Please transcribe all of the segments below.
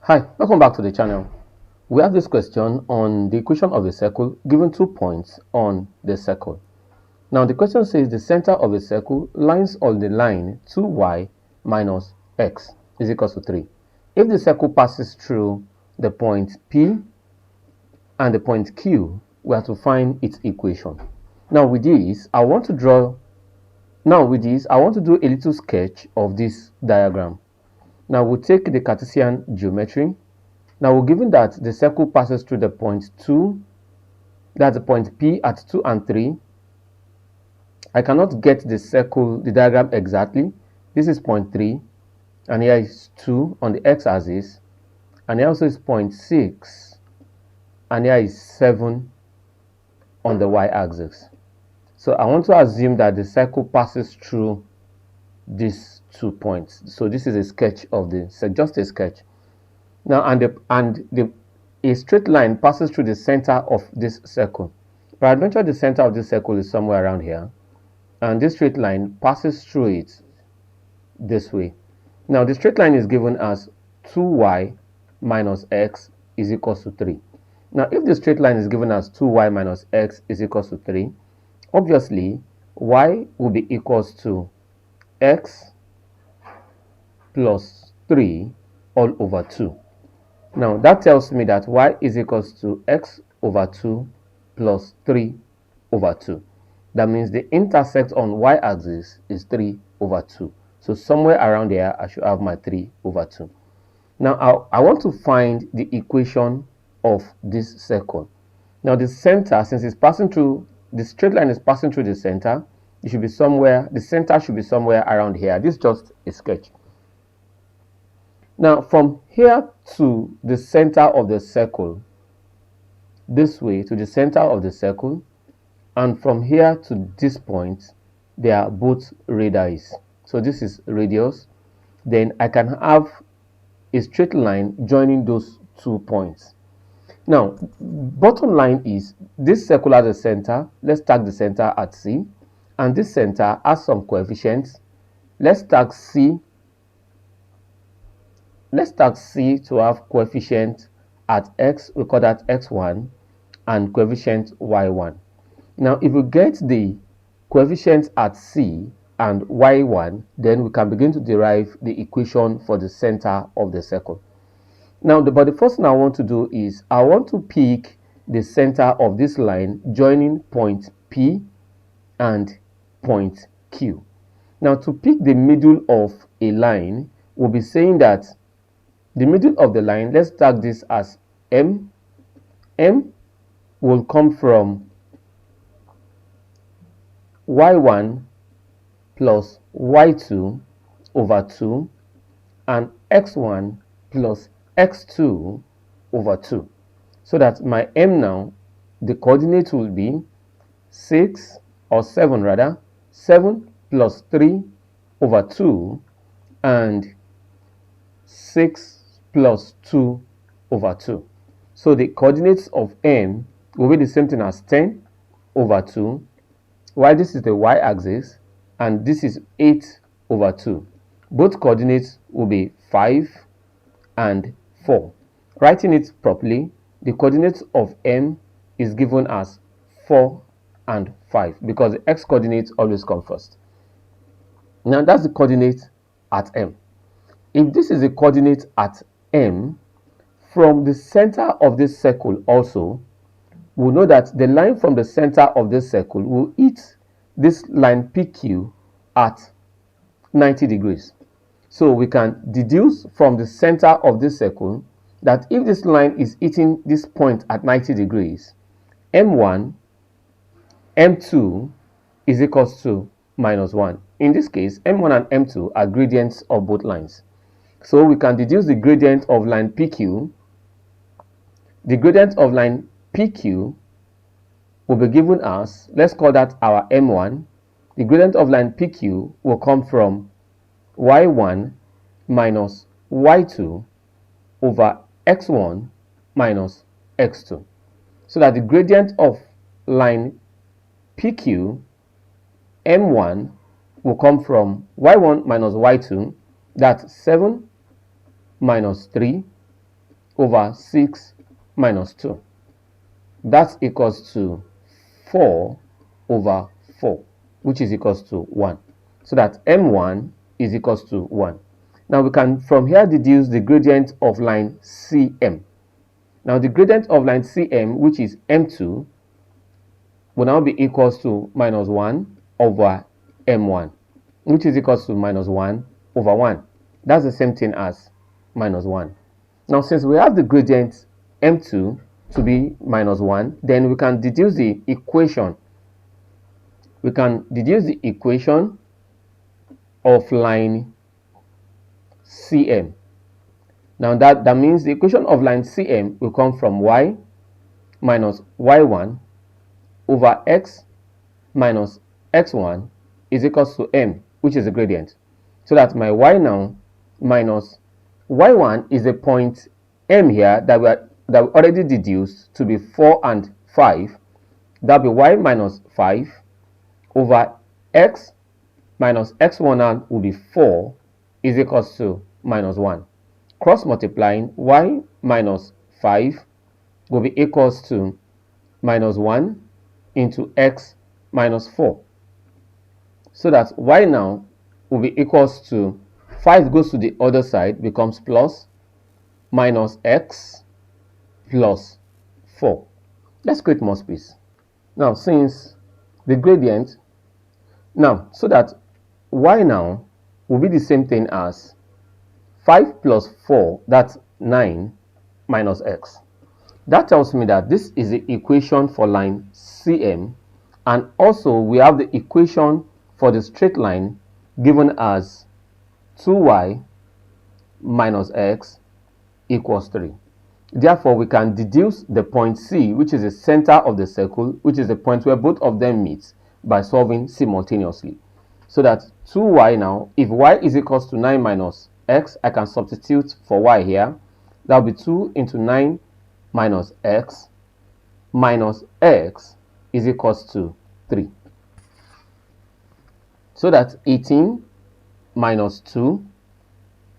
Hi, welcome back to the channel. We have this question on the equation of a circle given 2 points on the circle. Now the question says the center of a circle lies on the line 2y minus x is equals to 3. If the circle passes through the point P and the point Q, we have to find its equation. Now with this, I want to do a little sketch of this diagram. Now we'll take the Cartesian geometry. Now we're given that the circle passes through the point 2, that's the point P at 2 and 3. I cannot get the diagram exactly. This is point 3, and here is 2 on the x-axis, and here also is point 6, and here is 7 on the y-axis. So I want to assume that the circle passes through these 2 points. So this is a sketch of just a sketch. Now, a straight line passes through the center of this circle. Peradventure, the center of this circle is somewhere around here, and this straight line passes through it this way. Now, the straight line is given as 2y minus x is equals to 3. Now, if the straight line is given as 2y minus x is equals to 3, obviously, y will be equals to x plus 3 all over 2. Now that tells me that y is equals to x over 2 plus 3 over 2. That means the intersect on y-axis is 3 over 2. So somewhere around there, I should have my 3 over 2. Now I want to find the equation of this circle. Now the center, since it's passing through, the straight line is passing through the center, the center should be somewhere around here. This is just a sketch. Now, from here to the center of the circle, this way to the center of the circle, and from here to this point, they are both radii. So this is radius. Then I can have a straight line joining those 2 points. Now, bottom line is this circle has a center. Let's tag the center at C, and this center has some coefficients. Let's tag C to have coefficient at x, we call that x1, and coefficient y1. Now, if we get the coefficients at C and y1, then we can begin to derive the equation for the center of the circle. Now, but the first thing I want to do is I want to pick the center of this line joining point P and point Q. Now, to pick the middle of a line, we'll be saying that the middle of the line, let's tag this as M. M will come from y1 plus y2 over 2 and x1 plus x2 over 2. So that my M now, the coordinate will be 6 or 7 rather, 7 plus 3 over 2 and 6 plus 2 over 2. So the coordinates of M will be the same thing as 10 over 2, while this is the y-axis, and this is 8 over 2. Both coordinates will be 5 and 4. Writing it properly, the coordinates of M is given as 4 and 5 because the x coordinates always come first. Now that's the coordinate at M. If this is the coordinate at M, from the center of this circle also, we'll know that the line from the center of this circle will hit this line PQ at 90 degrees. So we can deduce from the center of this circle that if this line is hitting this point at 90 degrees, M1, M2 is equals to minus 1. In this case, M1 and M2 are gradients of both lines. So we can deduce the gradient of line PQ. The gradient of line PQ will be given as, let's call that our M1. The gradient of line PQ will come from y1 minus y2 over x1 minus x2. So that the gradient of line PQ, M1, will come from y1 minus y2, that's 7 minus 3 over 6 minus 2. That's equals to 4 over 4, which is equals to 1. So that M1 is equals to 1. Now we can from here deduce the gradient of line CM. Now the gradient of line CM, which is M2, will now be equals to minus 1 over M1, which is equals to minus 1 over 1. That's the same thing as minus 1. Now since we have the gradient M2 to be minus 1, then we can deduce the equation. We can deduce the equation of line CM. Now that means the equation of line CM will come from y minus y1 over x minus x1 is equals to m, which is the gradient. So that my y now minus y1 is the point m here that we already deduced to be 4 and 5. That will be y minus 5 over x minus x1 will be 4 is equals to minus 1. Cross multiplying, y minus 5 will be equals to minus 1 into x minus 4. So that y now will be equals to 5 goes to the other side, becomes plus minus x plus 4. Let's create more space. Now since the gradient, now so that y now will be the same thing as 5 plus 4, that's 9 minus x. That tells me that this is the equation for line CM, and also we have the equation for the straight line given as 2y minus x equals 3. Therefore, we can deduce the point C, which is the center of the circle, which is the point where both of them meet, by solving simultaneously. So that 2y now, if y is equals to 9 minus x, I can substitute for y here. That will be 2 into 9 minus x is equals to 3. So that 18 minus 2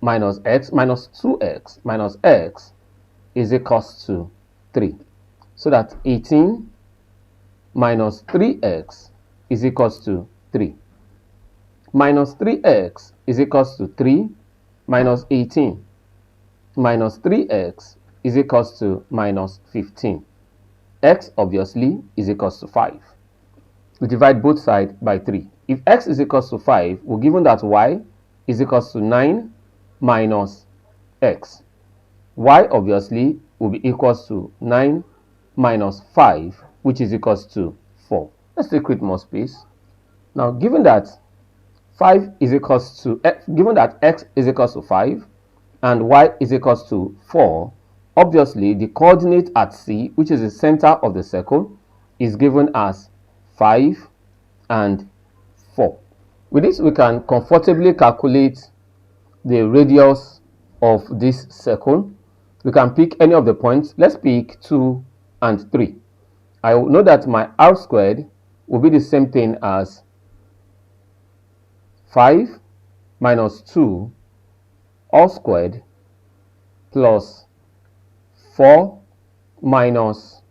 minus x minus 2x minus x is equals to 3. So that 18 minus 3x is equals to 3. Minus 3x is equals to 3 minus 18 minus 3x is equals to minus 15. X obviously is equals to 5. We divide both sides by 3. If x is equals to 5, we're given that y is equals to 9 minus x. Y obviously will be equals to 9 minus 5, which is equals to 4. Let's create more space. Now, given that 5 is equals to given that x is equals to 5 and y is equals to 4, obviously the coordinate at C, which is the center of the circle, is given as 5 and 4. With this, we can comfortably calculate the radius of this circle. We can pick any of the points. Let's pick 2 and 3. I know that my r squared will be the same thing as 5 minus 2 all squared plus 4 minus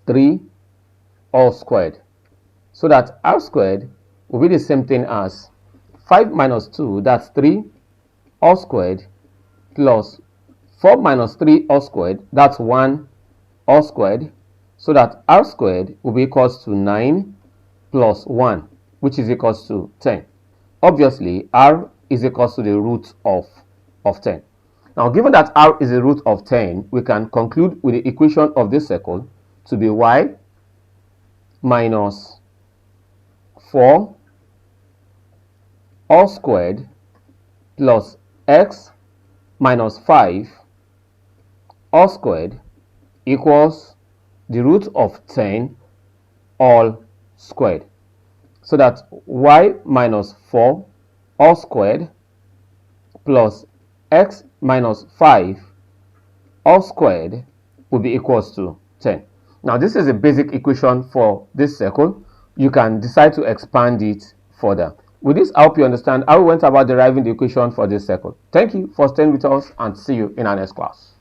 3 all squared. So that r squared will be the same thing as 5 minus 2, that's 3 all squared, plus 4 minus 3 all squared, that's 1 all squared. So that r squared will be equals to 9 plus 1, which is equals to 10. Obviously, r is equals to the root of 10. Now, given that r is the root of 10, we can conclude with the equation of this circle to be y minus 4 all squared plus x minus 5 all squared equals the root of 10 all squared. So that y minus 4 all squared plus x minus 5 all squared will be equals to 10. Now, this is a basic equation for this circle. You can decide to expand it further. With this, I hope you understand how we went about deriving the equation for this circle. Thank you for staying with us and see you in our next class.